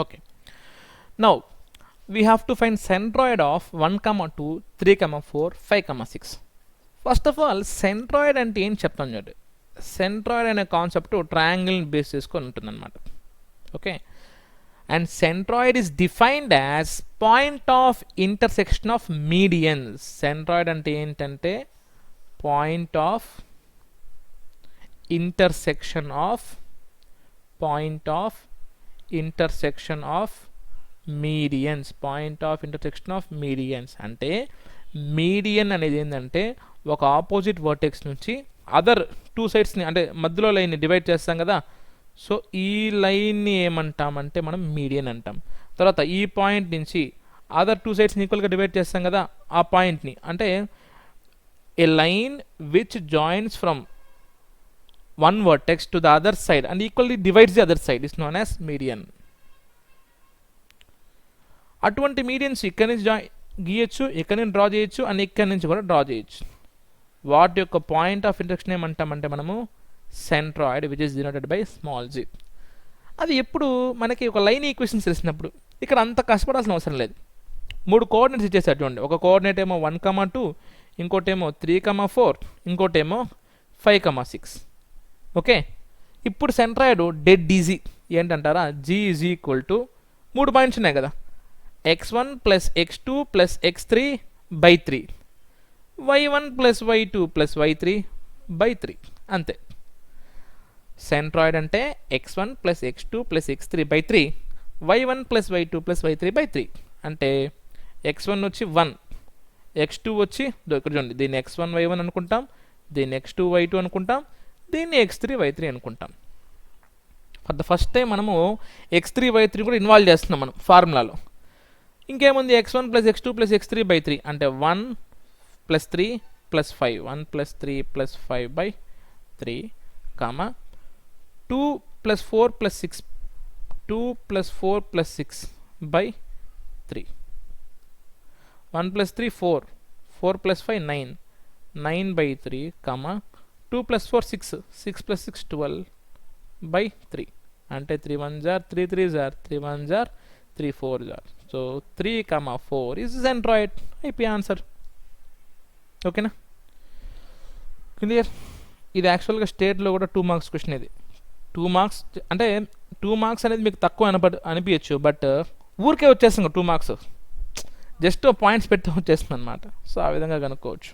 Okay, now we have to find centroid of 1 comma 2 3 comma 4 5 comma 6. First of all centroid అంటే ఏం చెప్తాను చూడండి. Centroid అనే concept ట్రయాంగిల్ని base చేసుకొని ఉంటుందన్నమాట. Okay, and centroid is defined as point of intersection of medians. Centroid అంటే ఏంటంటే point of intersection of medians. Point of intersection of medians అంటే మీడియన్ అనేది ఏంటంటే ఒక ఆపోజిట్ వర్టెక్స్ నుంచి అదర్ టూ సైడ్స్ని అంటే మధ్యలో లైన్ని డివైడ్ చేస్తాం కదా. సో ఈ లైన్ని ఏమంటామంటే మనం మీడియన్ అంటాం. తర్వాత ఈ పాయింట్ నుంచి అదర్ టూ సైడ్స్ని ఈక్వల్గా డివైడ్ చేస్తాం కదా, ఆ పాయింట్ని అంటే a line which joins from one vertex to the other side and equally divides the other side is known as median. అటువంటి మీడియన్స్ ఇక్కడ నుంచి గీయచ్చు, ఇక్కడ నుంచి డ్రా చేయొచ్చు అండ్ ఇక్కడ నుంచి కూడా డ్రా చేయొచ్చు. వాటి యొక్క పాయింట్ ఆఫ్ ఇంటర్సెక్షన్ ఏమంటామంటే మనము centroid which is denoted by small G. అది ఎప్పుడు మనకి ఒక లైన్ ఈక్వేషన్స్ తెలిసినప్పుడు. ఇక్కడ అంత కష్టపడాల్సిన అవసరం లేదు. 3 కోఆర్డినేట్స్ ఇచ్చేసారు చూడండి. ఒక కోఆర్డినేట్ ఏమో 1, 2, ఇంకోటేమో 3, 4, ఇంకోటేమో 5, 6. ఓకే, ఇప్పుడు సెంట్రాయిడ్ డెడ్ ఈజీ ఏంటంటారా, G is equal to 3 points ఉన్నాయి కదా, x1 plus x2 plus x3 by 3, y1 plus y2 plus y3 by 3 అంతే. సెంట్రాయిడ్ అంటే x1 plus x2 plus x3 by 3, y1 plus y2 plus y3 by 3 అంటే x1 వచ్చి 1, x2 వచ్చి ఇక్కడ చూడండి, దీన్ని x1 y1 అనుకుంటాం, దీన్ని x2 y2 అనుకుంటాం, దీన్ని x3 y3 అనుకుంటాం. ఫర్ ద ఫస్ట్ టైం మనము x3 y3 కూడా ఇన్వాల్వ్ చేస్తున్నాం మనం ఫార్ములాలో. ఇంకేముంది, x1 plus x2 plus x3 by 3 అంటే 1 plus 3 plus 5, 1 plus 3 plus 5 by 3, 2 plus 4 plus 6, 2 plus 4 plus 6 by 3, 1 plus 3 4, 4 plus 5 9, 9 by 3, 2 plus 4 6, 6 plus 6 12 by 3 అంటే 3 1 జార్ 3 3 జార్ 3 1 జార్ 3 4 జార్. So 3, 4 is centroid. అయిపోయి ఆన్సర్. ఓకేనా, క్లియర్. ఇది యాక్చువల్గా స్టేట్లో కూడా 2 మార్క్స్ క్వశ్చన్. ఇది 2 మార్క్స్ అంటే 2 మార్క్స్ అనేది మీకు తక్కువ అనిపించచ్చు, బట్ ఊరికే వచ్చేస్తుంది 2 మార్క్స్, జస్ట్ పాయింట్స్ పెడితే వచ్చేస్తుంది అనమాట. సో ఆ విధంగా కనుక్కోవచ్చు.